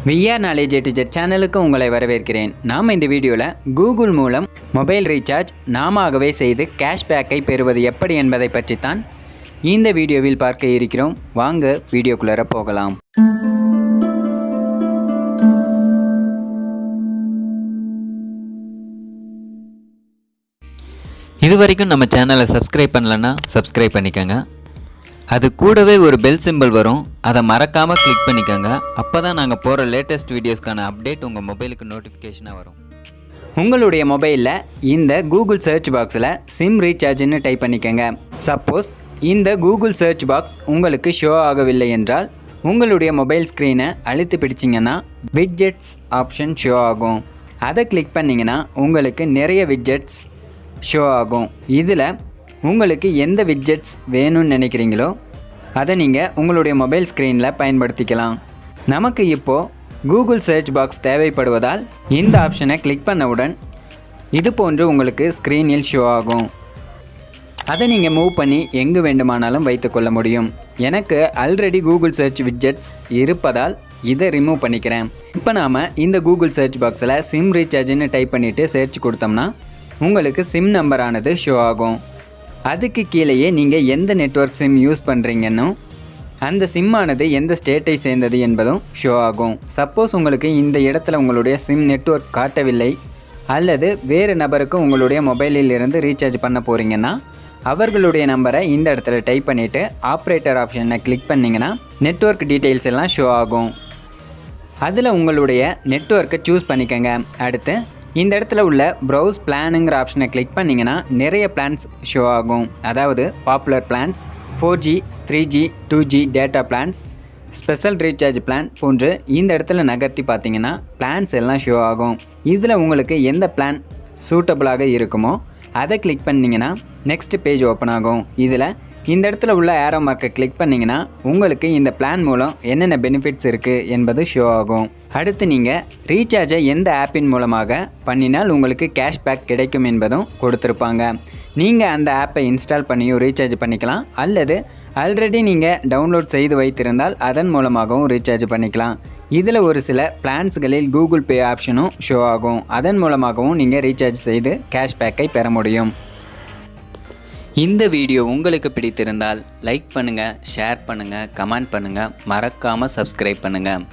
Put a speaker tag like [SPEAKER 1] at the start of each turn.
[SPEAKER 1] VR Knowledge AtoZ சேனலுக்கு உங்களை வரவேற்கிறேன். நாம் இந்த வீடியோவில் கூகுள் மூலம் மொபைல் ரீசார்ஜ் நாமாகவே செய்து கேஷ்பேக்கை பெறுவது எப்படி என்பதை பற்றித்தான் இந்த வீடியோவில் பார்க்க இருக்கிறோம். வாங்க வீடியோக்குள்ளே போகலாம்.
[SPEAKER 2] இதுவரைக்கும் நம்ம சேனலை சப்ஸ்கிரைப் பண்ணலன்னா சப்ஸ்கிரைப் பண்ணிக்கோங்க. அது கூடவே ஒரு பெல் சிம்பிள் வரும், அதை மறக்காமல் கிளிக் பண்ணிக்கோங்க. அப்போ தான் நாங்கள் போகிற லேட்டஸ்ட் வீடியோஸ்க்கான அப்டேட் உங்கள் மொபைலுக்கு நோட்டிஃபிகேஷனாக வரும்.
[SPEAKER 1] உங்களுடைய மொபைலில் இந்த கூகுள் சர்ச் பாக்ஸில் சிம் ரீசார்ஜ்னு டைப் பண்ணிக்கோங்க. சப்போஸ் இந்த கூகுள் சர்ச் பாக்ஸ் உங்களுக்கு ஷோ ஆகவில்லை என்றால் உங்களுடைய மொபைல் ஸ்க்ரீனை அழுத்தி பிடிச்சிங்கன்னா விட்ஜெட்ஸ் ஆப்ஷன் ஷோ ஆகும். அதை கிளிக் பண்ணிங்கன்னா உங்களுக்கு நிறைய விட்ஜெட்ஸ் ஷோ ஆகும். இதில் உங்களுக்கு எந்த விட்ஜெட்ஸ் வேணும்னு நினைக்கிறீங்களோ அதை நீங்கள் உங்களுடைய மொபைல் ஸ்க்ரீனில் பயன்படுத்திக்கலாம். நமக்கு இப்போது கூகுள் சர்ச் பாக்ஸ் தேவைப்படுவதால் இந்த ஆப்ஷனை கிளிக் பண்ணவுடன் இது போன்று உங்களுக்கு ஸ்க்ரீனில் ஷோ ஆகும். அதை நீங்கள் மூவ் பண்ணி எங்கு வேண்டுமானாலும் வைத்துக்கொள்ள முடியும். எனக்கு ஆல்ரெடி கூகுள் சர்ச் விட்ஜெட்ஸ் இருப்பதால் இதை ரிமூவ் பண்ணிக்கிறேன். இப்போ நாம் இந்த கூகுள் சர்ச் பாக்ஸில் சிம் ரீசார்ஜ்னு டைப் பண்ணிவிட்டு சர்ச் கொடுத்தோம்னா உங்களுக்கு சிம் நம்பரானது ஷோ ஆகும். அதுக்கு கீழேயே நீங்கள் எந்த நெட்வொர்க் சிம் யூஸ் பண்ணுறீங்கன்னு அந்த சிம்மானது எந்த ஸ்டேட்டை சேர்ந்தது என்பதும் ஷோ ஆகும். சப்போஸ் உங்களுக்கு இந்த இடத்துல உங்களுடைய சிம் நெட்வொர்க் காட்டவில்லை அல்லது வேறு நபருக்கு உங்களுடைய மொபைலில் இருந்து ரீசார்ஜ் பண்ண போகிறீங்கன்னா அவர்களுடைய நம்பரை இந்த இடத்துல டைப் பண்ணிவிட்டு ஆப்ரேட்டர் ஆப்ஷனை கிளிக் பண்ணிங்கன்னா நெட்வொர்க் டீட்டெயில்ஸ் எல்லாம் ஷோ ஆகும். அதில் உங்களுடைய நெட்வொர்க்கை சூஸ் பண்ணிக்கோங்க. அடுத்து இந்த இடத்துல உள்ள ப்ரௌஸ் பிளானுங்கிற ஆப்ஷனை கிளிக் பண்ணிங்கன்னா நிறைய பிளான்ஸ் ஷோ ஆகும். அதாவது popular plans, 4G, 3G, 2G data plans, special recharge plan போன்று இந்த இடத்துல நகர்த்தி பார்த்தீங்கன்னா பிளான்ஸ் எல்லாம் ஷோ ஆகும். இதில் உங்களுக்கு எந்த பிளான் சூட்டபுளாக இருக்குமோ அதை கிளிக் பண்ணிங்கன்னா நெக்ஸ்ட் பேஜ் ஓப்பன் ஆகும். இதில் இந்த இடத்துல உள்ள ஏரோ மார்க்கை கிளிக் பண்ணிங்கன்னா உங்களுக்கு இந்த பிளான் மூலம் என்னென்ன பெனிஃபிட்ஸ் இருக்குது என்பது ஷோ ஆகும். அடுத்து நீங்கள் ரீசார்ஜை எந்த ஆப்பின் மூலமாக பண்ணினால் உங்களுக்கு கேஷ்பேக் கிடைக்கும் என்பதும் கொடுத்துருப்பாங்க. நீங்கள் அந்த ஆப்பை இன்ஸ்டால் பண்ணியும் ரீசார்ஜ் பண்ணிக்கலாம் அல்லது ஆல்ரெடி நீங்கள் டவுன்லோட் செய்து வைத்திருந்தால் அதன் மூலமாகவும் ரீசார்ஜ் பண்ணிக்கலாம். இதில் ஒரு சில பிளான்ஸ்களில் கூகுள் பே ஆப்ஷனும் ஷோ ஆகும். அதன் மூலமாகவும் நீங்கள் ரீசார்ஜ் செய்து கேஷ்பேக்கை பெற முடியும். இந்த வீடியோ உங்களுக்கு பிடித்திருந்தால் லைக் பண்ணுங்கள், ஷேர் பண்ணுங்கள், கமெண்ட் பண்ணுங்கள், மறக்காமல் சப்ஸ்கிரைப் பண்ணுங்கள்.